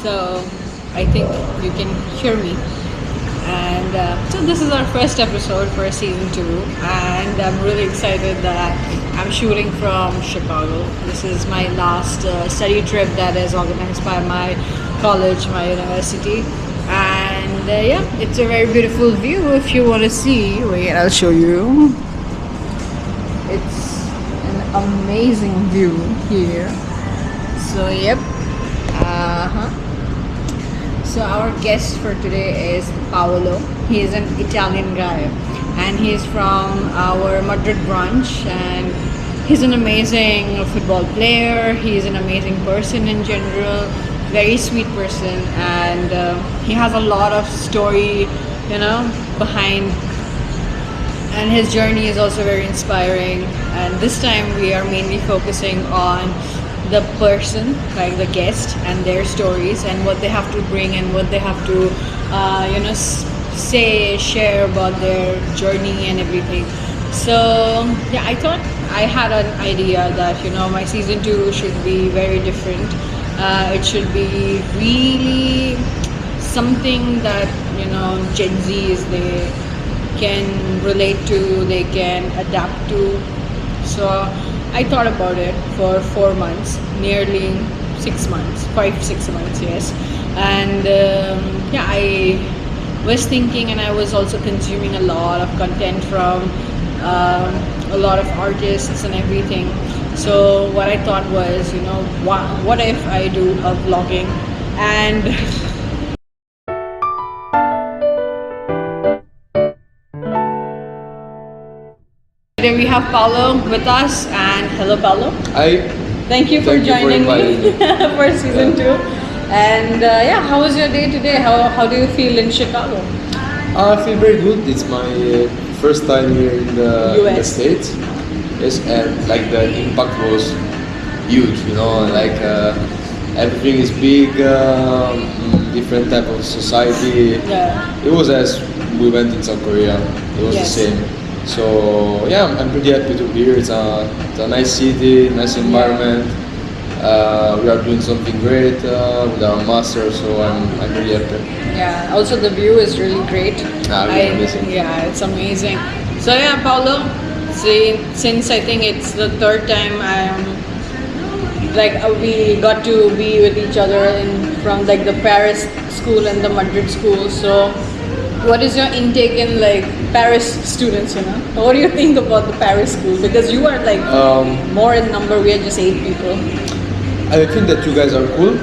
So I think you can hear me. And so this is our first episode for season 2, and I'm really excited that I'm shooting from Chicago. This is my last study trip that is organized by my college, my university. And yeah, it's a very beautiful view. If you want to see, wait, I'll show you. It's an amazing view here. So yep. So our guest for today is Paolo. He is an Italian guy, and he's from our Madrid branch, and he's an amazing football player. He's an amazing person in general, very sweet person, and he has a lot of story, behind. And his journey is also very inspiring. And this time we are mainly focusing on the person, like the guest, and their stories and what they have to bring and what they have to, share about their journey and everything. So yeah, I thought I had an idea that my season 2 should be very different. It should be really something that Gen Zs they can relate to, they can adapt to. So I thought about it for 4 months, nearly 6 months, 5-6 months, yes. And I was thinking, and I was also consuming a lot of content from a lot of artists and everything. So what I thought was, what if I do a vlogging? And today we have Paolo with us, and hello Paolo. Hi. Thank you for joining me for season 2. And how was your day today? How do you feel in Chicago? I feel very good. It's my first time here in the States. Yes, and like the impact was huge. Everything is big, different type of society. Yeah. It was as we went in South Korea. It was the same. So yeah, I'm pretty happy to be here. It's a nice city, nice environment. We are doing something great with our master, so I'm really happy. Yeah. Also, the view is really great. Really amazing. Yeah, it's amazing. So yeah, Paolo. Since I think it's the third time we got to be with each other from the Paris school and the Madrid school. So what is your intake in Paris students? What do you think about the Paris school? Because you are more in number. We are just 8 people. I think that you guys are cool.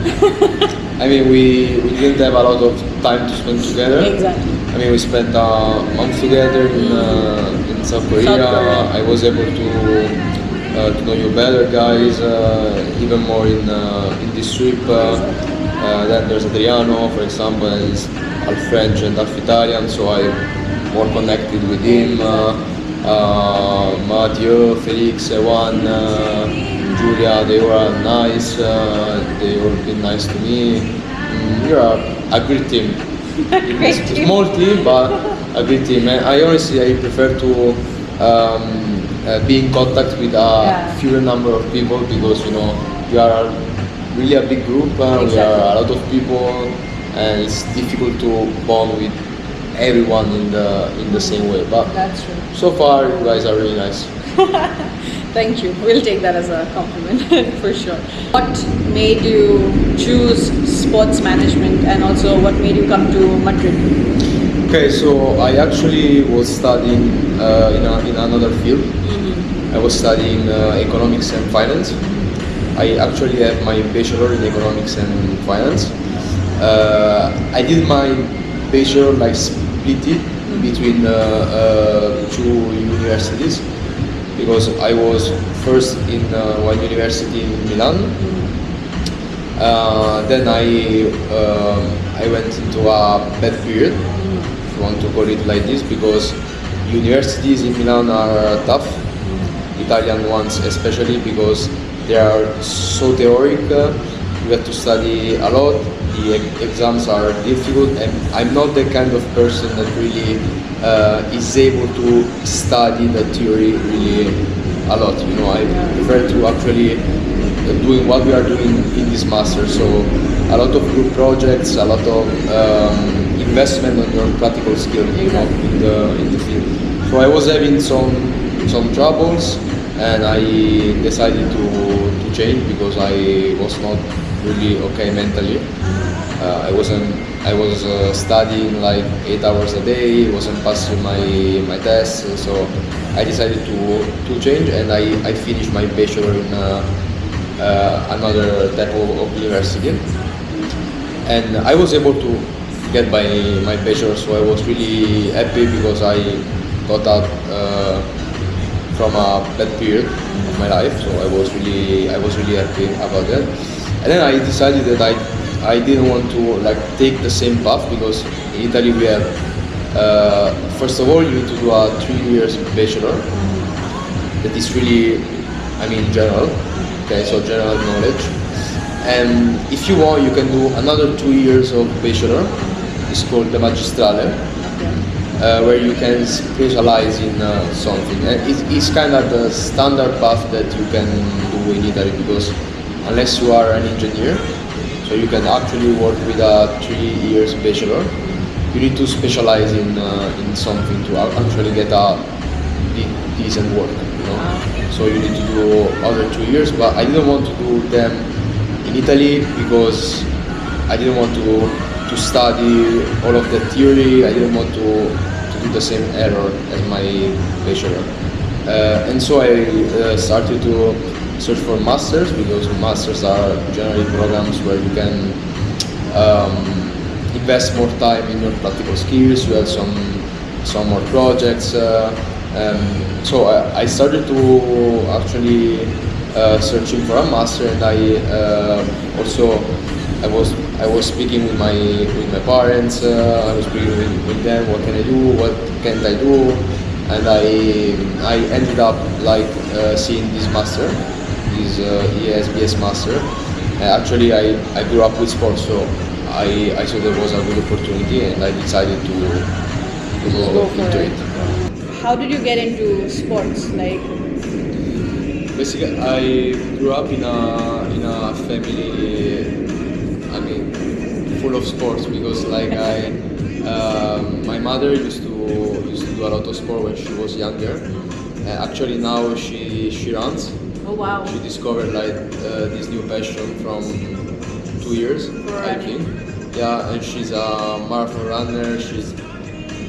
I mean, we didn't have a lot of time to spend together. Exactly. I mean, we spent a month together in South Korea. I was able to know you better, guys, even more in this trip. Then there's Adriano, for example, and he's half French and half Italian, so I'm more connected with him. Mathieu, Felix, Juan, Julia, they were nice. They all been nice to me. You're a great team. It's a small team, but a great team. And I prefer to be in contact with a fewer number of people, because we are really a big group. Exactly. We are a lot of people, and it's difficult to bond with everyone in the same way. But that's true. So far, you guys are really nice. Thank you. We'll take that as a compliment for sure. What made you choose sports management, and also what made you come to Madrid? Okay, so I actually was studying in another field. I was studying economics and finance. I actually have my bachelor in economics and finance. I did my bachelor split it between 2 universities, because I was first in one university in Milan. Then I went into a bad period, if you want to call it like this, because universities in Milan are tough, Italian ones especially, because they are so theoric. You have to study a lot, the exams are difficult, and I'm not the kind of person that really is able to study the theory really a lot. I prefer to actually doing what we are doing in this master. So a lot of group projects, a lot of investment on your practical skill, you know, in the field. So I was having some troubles, and I decided to change because I was not really okay mentally. I was studying like 8 hours a day, wasn't passing my tests, so I decided to change, and I finished my bachelor in another type of university, and I was able to get my bachelor, so I was really happy because I got out from a bad period of my life, so I was really happy about that. And then I decided that I didn't want to like take the same path, because in Italy we have first of all you need to do a 3 years bachelor that is really, I mean, general, okay, so general knowledge. And if you want, you can do another 2 years of bachelor. It's called the magistrale, where you can specialize in something. And it's kind of the standard path that you can do in Italy, because unless you are an engineer, so you can actually work with a 3 years bachelor, you need to specialize in something to actually get a decent work, you know. So you need to do other 2 years, but I didn't want to do them in Italy because I didn't want to study all of the theory. I didn't want to do the same error as my bachelor, and so I started to search for masters, because masters are generally programs where you can invest more time in your practical skills. You have some more projects. So I started to actually searching for a master, and also I was speaking with my parents. I was speaking with them. What can I do? What can't I do? And I ended up like seeing this master, this ESBS master. Actually, I grew up with sports, so I saw there was a good opportunity, and I decided to go into it. How did you get into sports? Like, basically, I grew up in a family, I mean, full of sports, because like my mother used to do a lot of sport when she was younger. Actually, now she runs. oh wow, She discovered like this new passion from 2 years, I think. Yeah, and she's a marathon runner. She's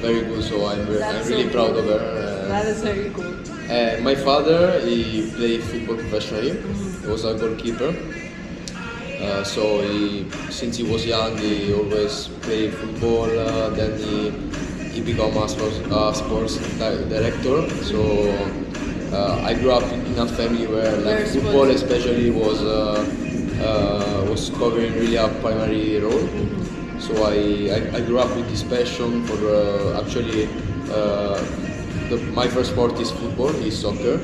very good, so I'm really proud of her. that is very cool. My father, he played football professionally. He was a goalkeeper. So since he was young, he always played football. Then he became a sports director. So I grew up in a family where like football, especially, was covering really a primary role. So I grew up with this passion for actually. My first sport is football, is soccer.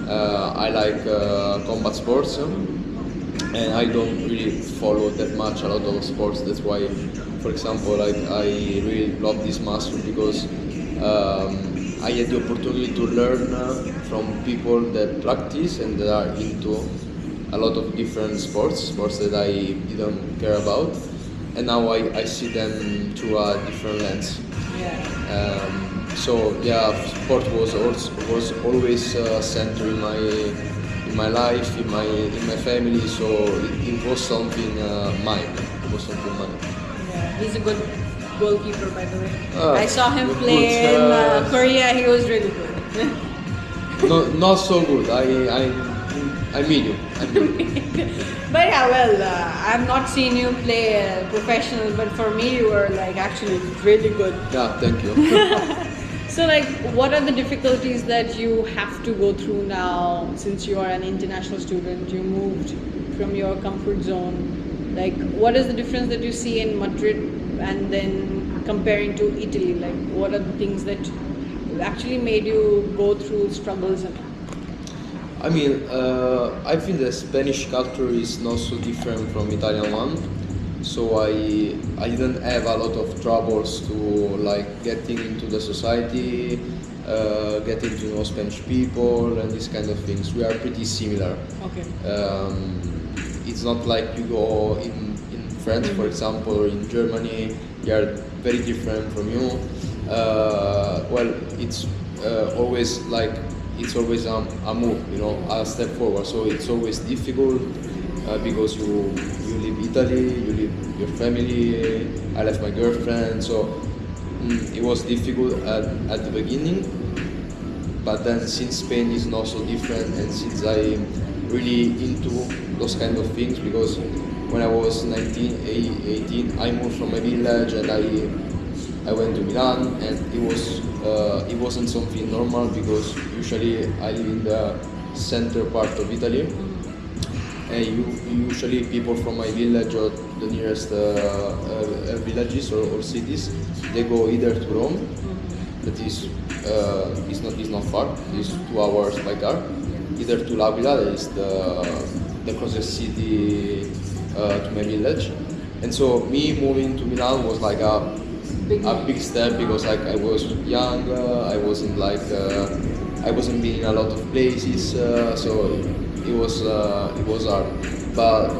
I like combat sports, and I don't really follow that much a lot of sports. That's why, for example, I really love this master, because I had the opportunity to learn from people that practice and that are into a lot of different sports that I didn't care about, and now I see them through a different lens. So yeah, sport was always centered in my life, in my family. So it was something mine. It was something mine. Yeah, he's a good goalkeeper, by the way. I saw him good, play in Korea. He was really good. Not so good. I'm medium. But yeah, well, I've not seen you play professional, but for me, you were like actually really good. Yeah, thank you. So like, what are the difficulties that you have to go through now, since you are an international student, you moved from your comfort zone? Like, what is the difference that you see in Madrid and then comparing to Italy? Like, what are the things that actually made you go through struggles? I mean, I think the Spanish culture is not so different from Italian one. so I didn't have a lot of troubles to like getting into the society, getting to know Spanish people and these kind of things. We are pretty similar. Okay. It's not like you go in France, for example, or in Germany. They are very different from you. Well, it's always like it's always a move, you know, a step forward. So it's always difficult because you leave Italy, you leave your family. I left my girlfriend, so it was difficult at the beginning. But then since Spain is not so different, and since I'm really into those kind of things, because when I was 19, 18, I moved from my village and I went to Milan, and it wasn't something normal because usually I live in the center part of Italy, and usually people from my village or the nearest villages or cities, they go either to Rome, that is is not far, it's 2 hours by car, either to L'Aquila, that is the closest city to my village, and so me moving to Milan was like a big step because like I was young, I wasn't like I wasn't been in a lot of places, so it was hard. But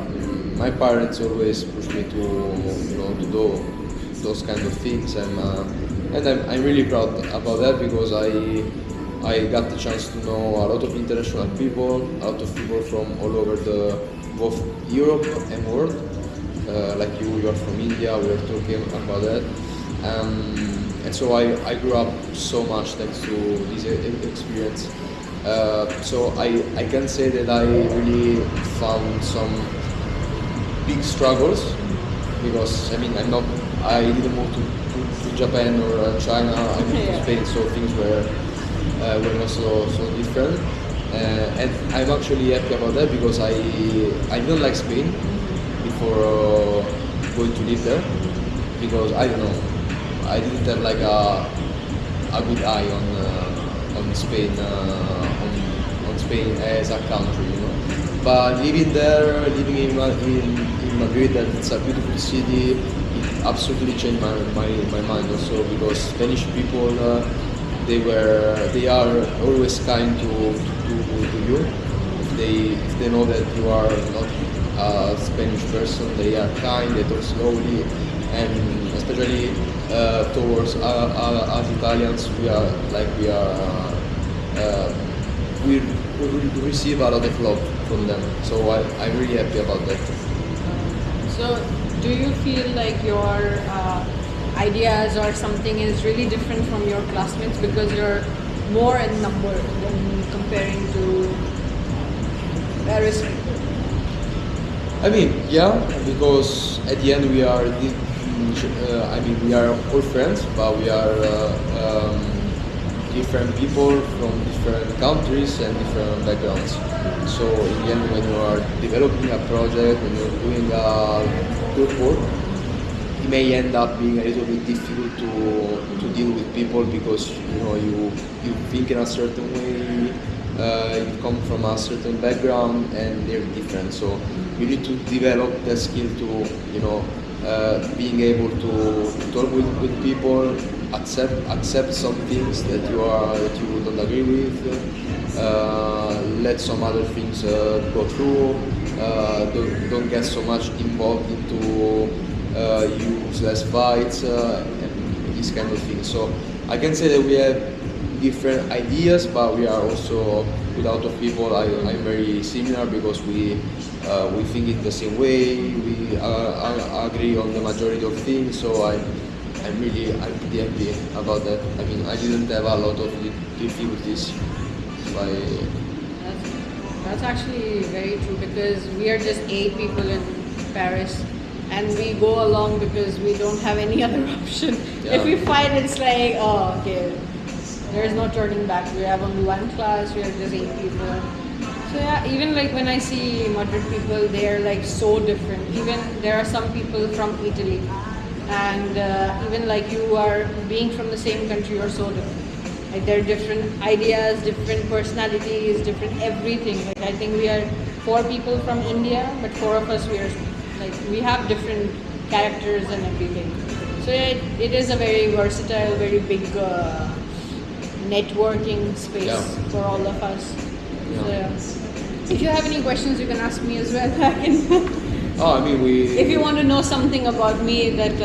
my parents always pushed me to to do those kind of things, and I'm really proud about that because I got the chance to know a lot of international people, a lot of people from all over both Europe and world. Like you are from India, we are talking about that. And so I grew up so much thanks to this experience. So I can say that I really found some big struggles because I mean I didn't move to Japan or China. I moved to Spain, so things were not so different. And I'm actually happy about that because I didn't like Spain before going to live there because I don't know, I didn't have like a good eye on Spain on Spain as a country, you know. But living there, living in Madrid, and it's a beautiful city. It absolutely changed my mind also because Spanish people they are always kind to you. If they know that you are not a Spanish person, they are kind. They talk slowly, and especially towards us Italians, we receive a lot of love from them. So I'm really happy about that. So, do you feel like your ideas or something is really different from your classmates because you're more in number when comparing to Paris people? I mean, yeah, because at the end we are, we are all friends, but we are different people from different countries and different backgrounds. So in the end, when you are developing a project, when you're doing a group work, it may end up being a little bit difficult to deal with people because you think in a certain way, you come from a certain background and they're different. So you need to develop the skill to being able to talk with people, accept some things that you don't agree with, let some other things go through, don't get so much involved into useless fights and these kind of things. So I can say that we have different ideas, but we are also with a lot of people. I'm very similar because we think in the same way. We agree on the majority of things. So I'm pretty happy about that. I mean, I didn't have a lot of difficulties. That's actually very true because we are just 8 people in Paris and we go along because we don't have any other option. Yeah. If we fight, it's like, oh, okay, there's no turning back. We have only one class, we are just 8 people. So yeah, even like when I see Madrid people, they are like so different. Even there are some people from Italy and even like you are being from the same country, you're so different. Like there are different ideas, different personalities, different everything. Like I think we are 4 people from India, but 4 of us we have different characters and everything. So it is a very versatile, very big networking space Yeah. for all of us. Yeah. So, yeah. If you have any questions, you can ask me as well. I can. Oh, I mean, If you want to know something about me that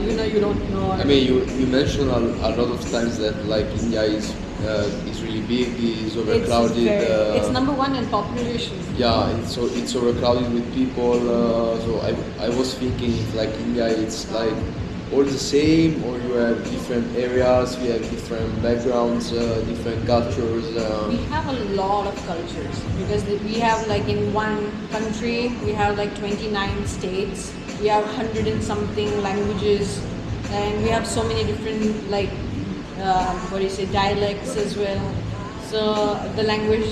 you don't know. I mean, you mentioned a lot of times that like India is really big, is overcrowded. It's number one in population. Yeah, it's overcrowded with people. So I was thinking if like India, it's like all the same, or you have different areas, we have different backgrounds, different cultures. We have a lot of cultures because we have like in one country we have like 29 states. We have 100 and something languages, and we have so many different like dialects as well. So the language,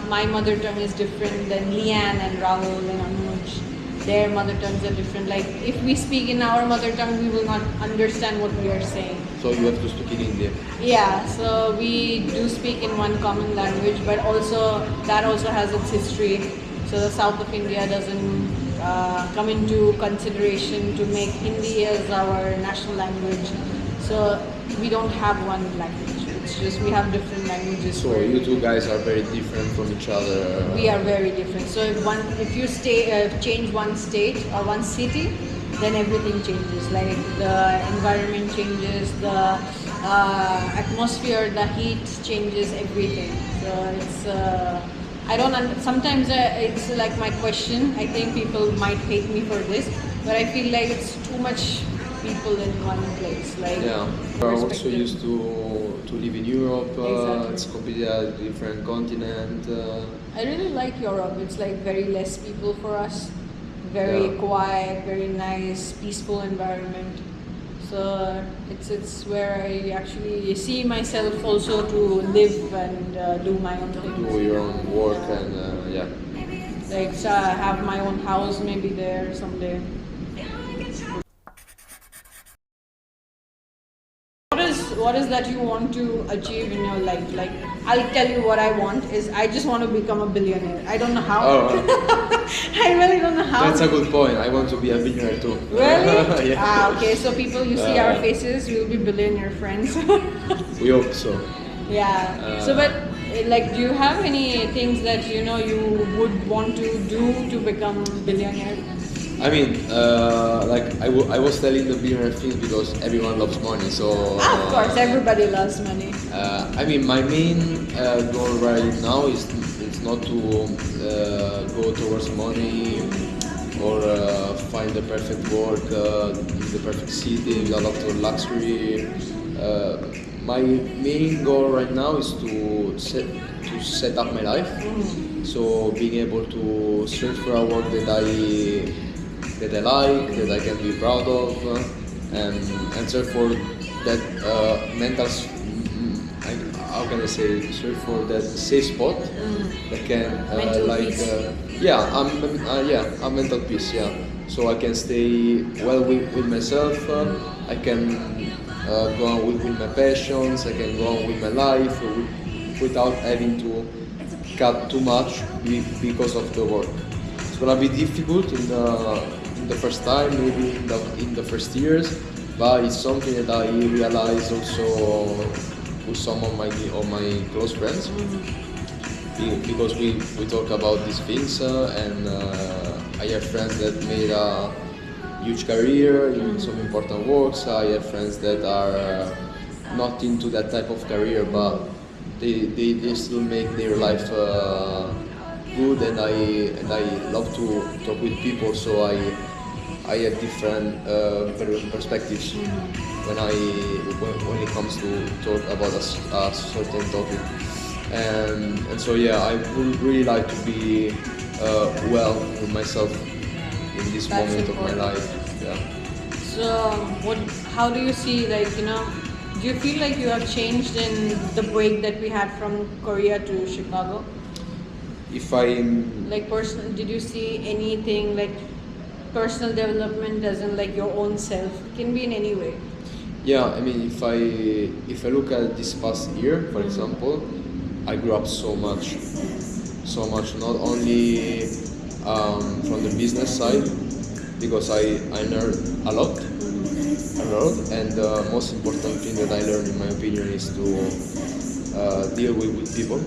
my mother tongue is different than Lian and Rahul and Anuj. Their mother tongues are different. Like if we speak in our mother tongue, we will not understand what we are saying. So you have to speak in Indian. Yeah, so we do speak in one common language, but also that also has its history. So the south of India doesn't come into consideration to make Hindi as our national language. So we don't have one language. It's just we have different languages. So you two guys are very different from each other. We are very different. So if you change one state or one city, then everything changes. Like the environment changes, the atmosphere, the heat changes, everything. So it's I don't. Sometimes it's like my question. I think people might hate me for this, but I feel like it's too much people in one place. Like Yeah, we're also used to live in Europe. Exactly. It's completely a different continent. I really like Europe. It's like very less people for us. Very Yeah. quiet, very nice, peaceful environment. So it's where I actually see myself also to live and do my own thing. Do your own work and yeah. Like have my own house maybe there someday. What is that you want to achieve in your life? Like I'll tell you what I want is I just want to become a billionaire. I don't know how. Oh, I really don't know how. that's a good point. I want to be a billionaire too. Really? Yeah. Ah, okay. So people, you see our faces, we'll be billionaire friends. We hope so. Yeah. So, but like, do you have any things that you would want to do to become billionaire? I mean, I was telling the billionaire things because everyone loves money. So Of course, everybody loves money. I mean, my main goal right now is not to go towards money or find the perfect work in the perfect city with a lot of luxury. My main goal right now is to set up my life. So being able to search for a work that I like, that I can be proud of, and search for that how can I say, search for that safe spot that can Mental peace. a mental peace, yeah. So I can stay well with myself, I can go on with my passions, I can go on with my life without having to cut too much because of the work. It's gonna be difficult in the first time, maybe in the first years, but it's something that I realized also with some of my close friends, because we talk about these things, and I have friends that made a huge career in some important works. I have friends that are not into that type of career, but they still make their life good, and I love to talk with people, so I have different perspectives when it comes to talk about a certain topic, and so yeah, I would really like to be well with myself in this That's moment of my important. life. Yeah. So, how do you see, like, do you feel like you have changed in the break that we had from Korea to Chicago? If I Like, did you see anything like personal development as in like your own self? It can be in any way. Yeah, I mean, if I look at this past year, for example, I grew up so much. Not only from the business side, because I learned a lot, and the most important thing that I learned, in my opinion, is to deal with people.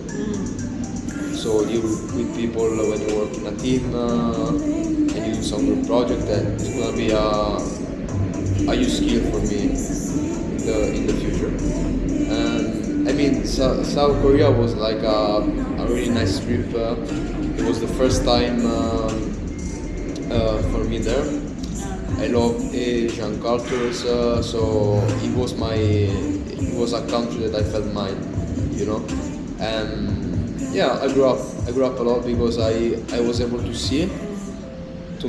So deal with people when you work in a team and you do some group project, and it's gonna be a huge skill for me in the future. And I mean, South Korea was like a really nice trip. It was the first time for me there. I love Asian cultures, so it was a country that I felt mine, you know. And yeah, I grew up a lot because I was able to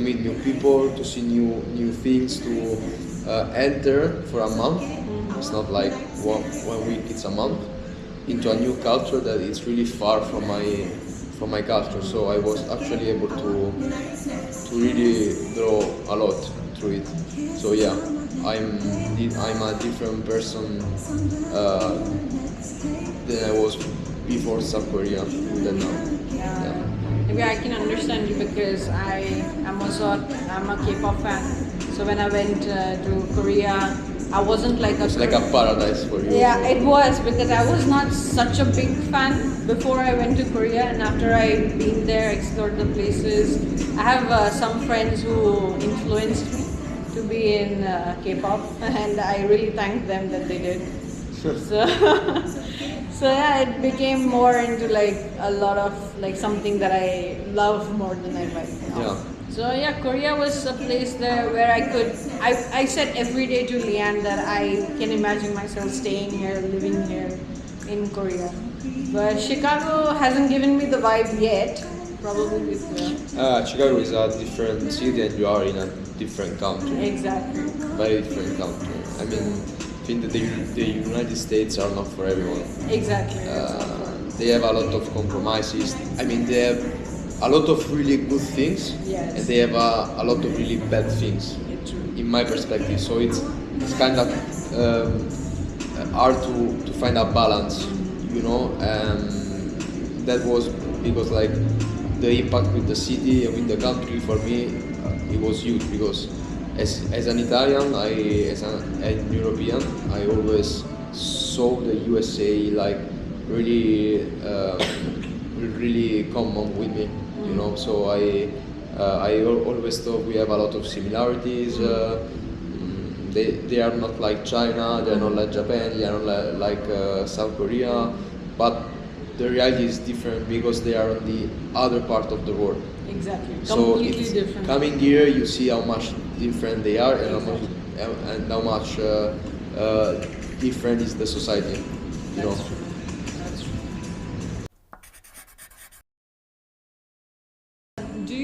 meet new people, to see new things, to enter for a month. It's not like one week; it's a month into a new culture that is really far from my culture. So I was actually able to really grow a lot through it. So yeah, I'm a different person than I was before South Korea than now. Yeah. Maybe I can understand you because I'm a K-pop fan. So when I went to Korea, I wasn't like It's like a paradise for you. Yeah, it was because I was not such a big fan before I went to Korea, and after I been there, explored the places. I have some friends who influenced me to be in K-pop, and I really thank them that they did. So, so yeah, it became more into like a lot of like something that I love more than I like now. Yeah. So yeah, Korea was a place there where I said every day to Leanne that I can imagine myself staying here, living here in Korea. But Chicago hasn't given me the vibe yet. Probably with Chicago is a different city, and you are in a different country. exactly. Very different country. I mean, I think that the United States are not for everyone. Exactly. They have a lot of compromises. I mean, they have a lot of really good things, Yes. and they have a lot of really bad things, in my perspective. So it's kind of hard to find a balance, you know. That was because like the impact with the city and with the country for me, it was huge because as an Italian, as an European, I always saw the USA like really really common with me, you know. So I always thought we have a lot of similarities. They are not like China, they are not like Japan, they are not like South Korea, but the reality is different because they are on the other part of the world. Exactly. So Completely it's different. coming here, you see how much different they are, and how much different is the society. You know. That's true. That's true. Do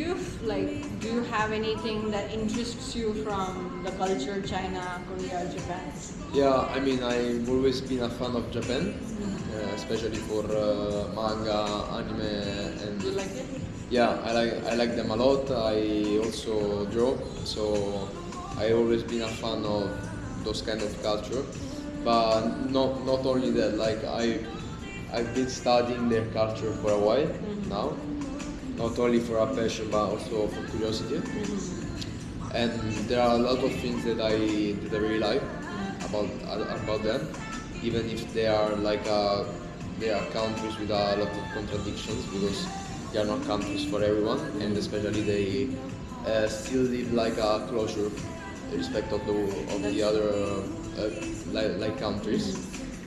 you have anything that interests you from the culture, China, Korea, Japan? Yeah, I mean, I've always been a fan of Japan, especially for manga, anime, and Do you like it? yeah, I like them a lot. I also draw, so I always been a fan of those kind of culture. But not only that, like I've been studying their culture for a while now, not only for a passion but also for curiosity. And there are a lot of things that I really like about them, even if they are they are countries with a lot of contradictions because they are not countries for everyone, and especially they still live like a closure respect of the other like countries.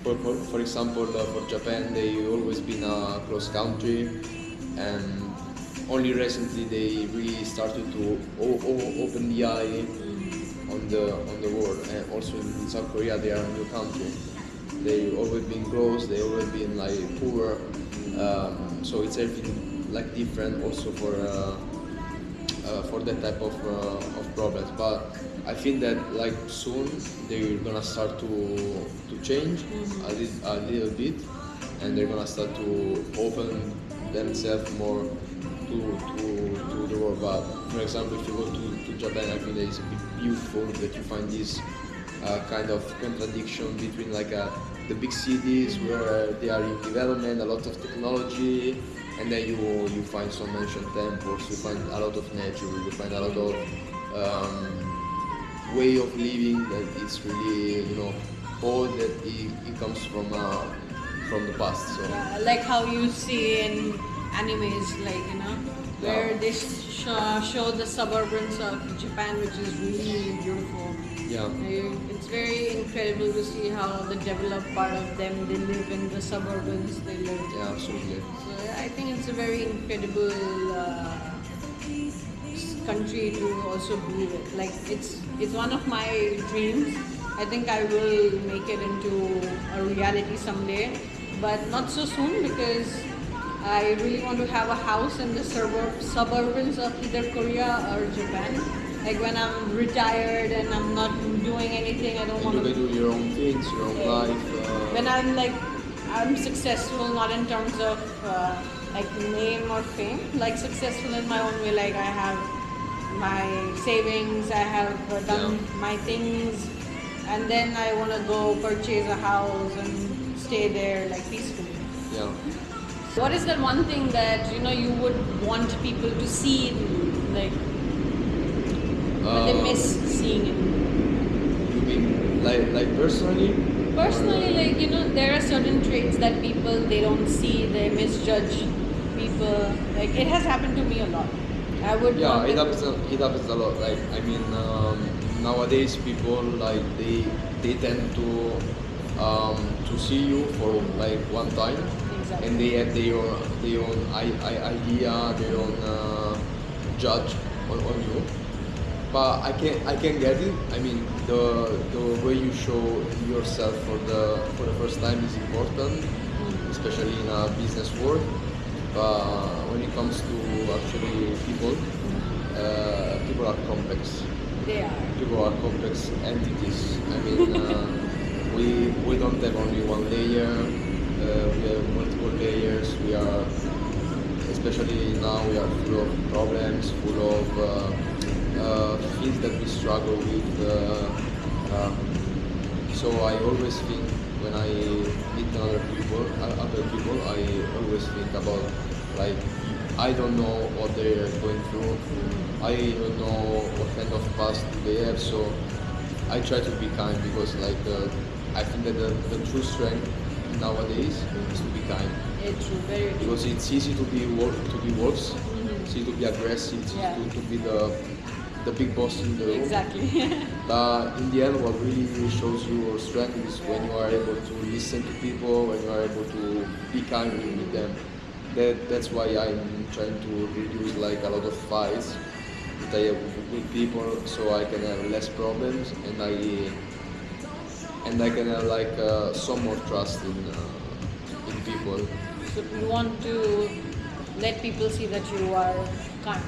For example, for Japan, they always been a close country, and only recently they really started to open the eye on the world. And also in South Korea, they are a new country. They always been close. They always been like poor. So it's everything like different also for that type of problems. But I think that like soon they're gonna start to change a little bit, and they're gonna start to open themselves more to the world. But for example, if you go to Japan, I think that it's beautiful that you find this kind of contradiction between like the big cities where they are in development, a lot of technology, and then you find some ancient temples, you find a lot of nature, you find a lot of way of living that is really, old, that it comes from the past. So Yeah, like how you see in animes, like where Yeah. they show the suburbans of Japan, which is really beautiful. yeah, It's very incredible to see how the developed part of them they live in the suburbans they live. yeah, absolutely. So I think it's a very incredible country to also be with. Like it's one of my dreams. I think I will make it into a reality someday, but not so soon because I really want to have a house in the suburbans of either Korea or Japan. Like when I'm retired and I'm not doing anything, I don't And want you to. can do your own things, your own life. When I'm successful, not in terms of like name or fame, like successful in my own way. Like I have my savings, I have done my things, and then I want to go purchase a house and stay there like peacefully. Yeah. What is that one thing that you would want people to see, in you, like that they miss seeing in you? You mean like personally? Personally, like there are certain traits that people they don't see, they misjudge people. Like it has happened to me a lot. I would Yeah, want it to- happens. It happens a lot. Like I mean, nowadays people like they tend to see you for like one time, Exactly. and they have their own idea, their own judge on you. But I can get it. I mean, the way you show yourself for the first time is important, especially in a business world. But when it comes to actually people, people are complex. They are. People are complex entities. I mean, we don't have only one layer. We have multiple layers. We are, especially now, we are full of problems, full of things that we struggle with. So I always think when I meet other people, I always think about like I don't know what they're going through. I don't know what kind of past they have. So I try to be kind because like I think that the true strength nowadays is to be kind. It's true, very true. Because it's easy to be wolves, it's easy to be aggressive, it's Yeah. easy to be the big boss in the room. Exactly. But in the end, what really shows your strength is when you are able to listen to people, when you are able to be kind with them. That's why I'm trying to reduce like a lot of fights that I have with people, so I can have less problems and I can have like some more trust in people. So you want to let people see that you are kind.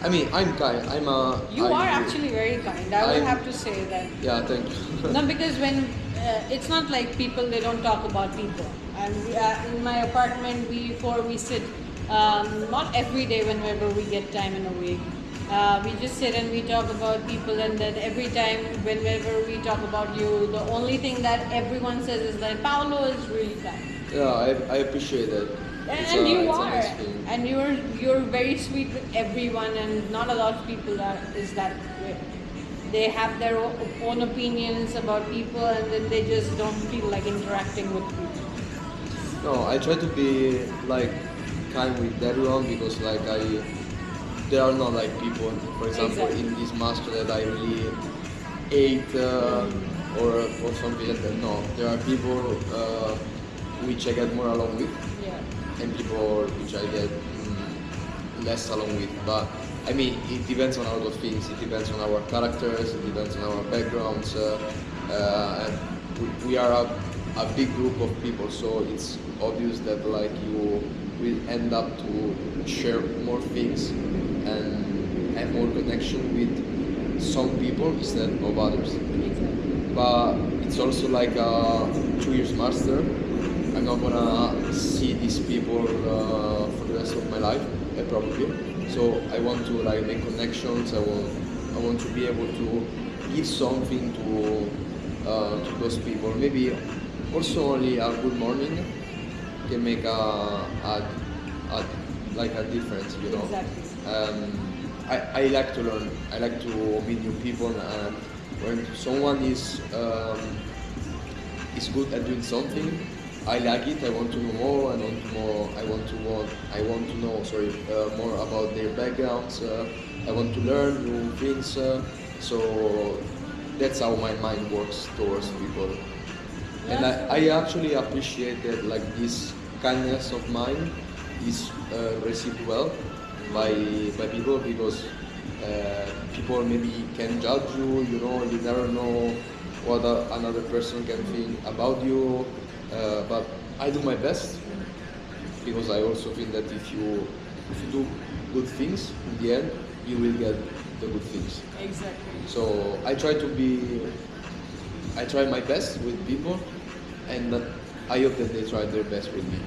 I mean, I'm kind. You are actually very kind. I would have to say that. Yeah, thank you. No, because when it's not like people they don't talk about people. And in my apartment, before we sit, not every day whenever we get time in a week. We just sit and we talk about people, and then every time whenever we talk about you, the only thing that everyone says is that Paolo is really kind. Yeah, I appreciate that. And you it's a are, nice feeling. and you're very sweet with everyone, and not a lot of people is that way. They have their own opinions about people, and then they just don't feel like interacting with people. No, I try to be like kind with everyone because like there are not like people, for example, Exactly. in this master that I really hate or something like that. No, there are people which I get more along with, Yeah. and people which I get less along with. But I mean, it depends on a lot of things. It depends on our characters. It depends on our backgrounds. And we are a big group of people, so it's obvious that like you will end up to share more things and have more connection with some people instead of others. Exactly. But it's also like a 2 years master. I'm not gonna see these people for the rest of my life, probably. So I want to like make connections. I want to be able to give something to those people. Maybe also only a good morning can make like a difference, you know. Exactly. I like to learn. I like to meet new people, and when someone is good at doing something, I like it. I want to know more. I want to more. I want to know. Sorry, more about their backgrounds. I want to learn new things. So that's how my mind works towards people. And I actually appreciate that, like, this kindness of mine is received well by people, because people maybe can judge you. You know, you never know what another person can think about you. But I do my best, because I also think that if you do good things, in the end you will get the good things. Exactly. So I try my best with people, and I hope that they try their best with me.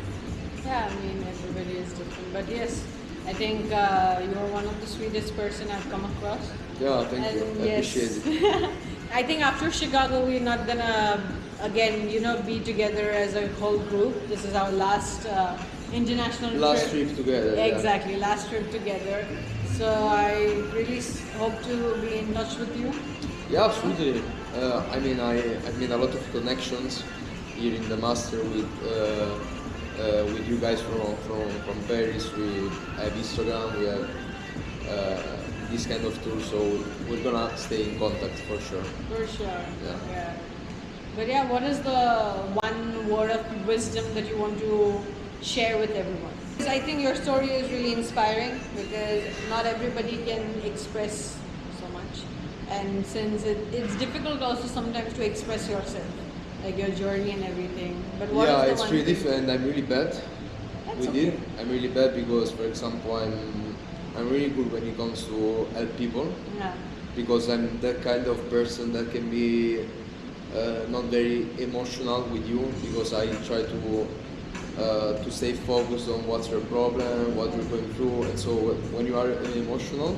Yeah, I mean, everybody is different. But yes, I think you're one of the sweetest person I've come across. Yeah, thank you. And I appreciate it. I think after Chicago, we're not gonna again, be together as a whole group. This is our last international Last trip together. Yeah. Exactly, last trip together. So I really hope to be in touch with you. Yeah, absolutely. I made a lot of connections here in the master with you guys from Paris. We have Instagram. We have this kind of tool, so we're gonna stay in contact for sure. For sure. Yeah. But yeah, what is the one word of wisdom that you want to share with everyone? Because I think your story is really inspiring, because not everybody can express so much, and since it's difficult also sometimes to express yourself, like your journey and everything. But what Yeah, is the it's one pretty thing- different. I'm really bad That's with okay. it. I'm really bad because, for example, I'm really good when it comes to help people, Yeah. because I'm that kind of person that can be not very emotional with you, because I try to stay focused on what's your problem, what you're going through, and so when you are emotional,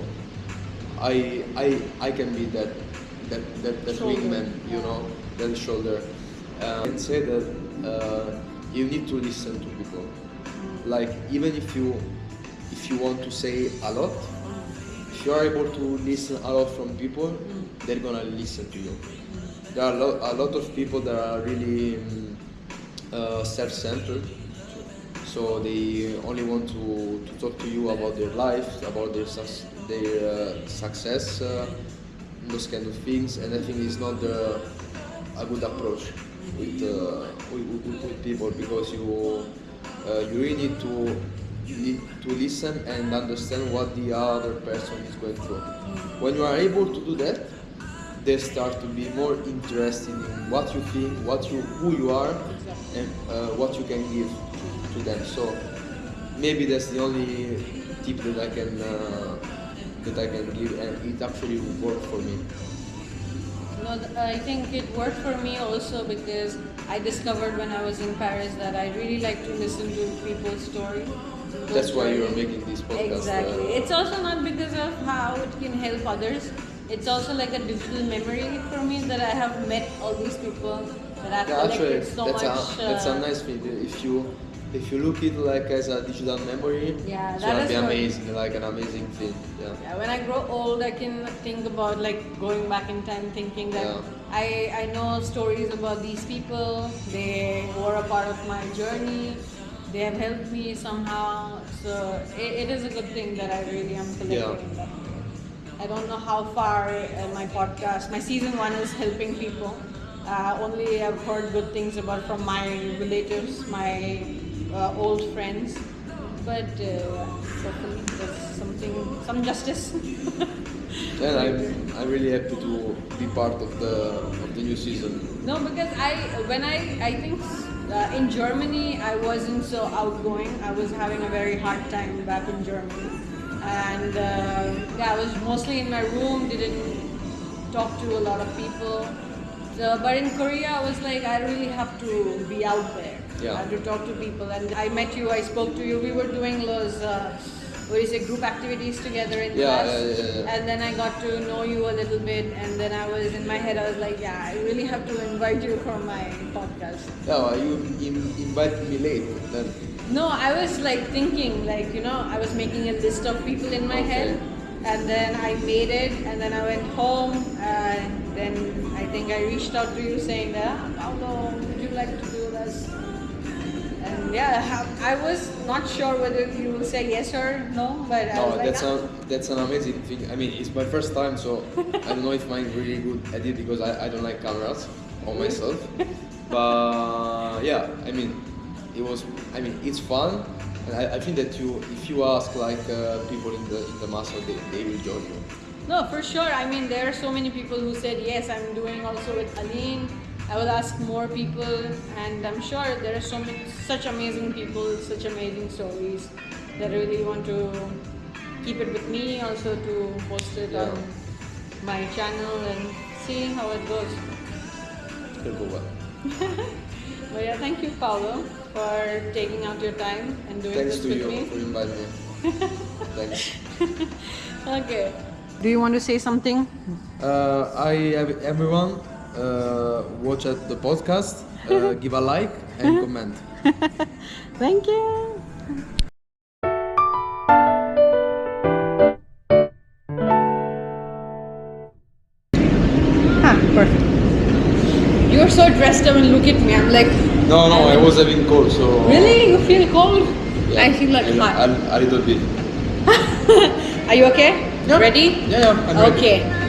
I can be that Shoulder. wingman, you know, that shoulder. I can say that you need to listen to people. Like, even if you want to say a lot, if you are able to listen a lot from people, they're gonna listen to you. There are a lot of people that are really self-centered, so they only want to talk to you about their life, about their success, those kind of things, and I think it's not a good approach with people, because you really need to listen and understand what the other person is going through. When you are able to do that, they start to be more interested in what you think, who you are, and what you can give to them. So maybe that's the only tip that I can give, and it actually worked for me. No, I think it worked for me also, because I discovered when I was in Paris that I really like to listen to people's story. That's why you're Stories. making this podcast. Exactly. It's also not because of how it can help others. It's also like a digital memory for me that I have met all these people that I've Yeah, actually, collected so much. that's a nice thing. If you look it like as a digital memory, Yeah, it's that gonna is be what- amazing, like an amazing thing. Yeah. Yeah, when I grow old, I can think about like going back in time, thinking that I know stories about these people. They were a part of my journey. They have helped me somehow. So it is a good thing that I really am collecting in that way. I don't know how far my podcast, my season 1 is helping people. Only I've heard good things about from my relatives, my old friends. But hopefully there's some justice. And I'm really happy to be part of the new season. No, because I think in Germany I wasn't so outgoing. I was having a very hard time back in Germany, and I was mostly in my room. Didn't talk to a lot of people. So, but in Korea, I was like, I really have to be out there. Yeah. I have to talk to people. And I met you. I spoke to you. We were doing those. Group activities together in class. Yeah. And then I got to know you a little bit, and then I was in my head, I was like, yeah, I really have to invite you for my podcast. Yeah, you invited me late. Then No, I was like thinking, like, I was making a list of people in my head, and then I made it, and then I went home, and then I think I reached out to you saying that, Paolo, would you like to do this? And yeah, I was not sure whether you will say yes or no, but I was like, that's an amazing thing. I mean, it's my first time, so I don't know if I'm really good at it because I don't like cameras on myself. But yeah, I mean, it's fun. And I think that if you ask like people in the muscle, they will join you. No, for sure. I mean, there are so many people who said yes. I'm doing also with Aline. I will ask more people, and I'm sure there are such amazing people, such amazing stories that really want to keep it with me, also to post it on my channel and see how it goes. It'll go well. But yeah, thank you, Paolo, for taking out your time and doing Thanks this to with you me. for inviting me. Thanks. Okay. Do you want to say something? I have everyone watch at the podcast, give a like and comment. Thank you. Perfect. You're so dressed up and look at me. I'm like. No, I was having cold, so. Really? You feel cold? Yeah, I feel like hot. A little bit. Are you okay? Yeah. Ready? Yeah, I'm ready. Okay.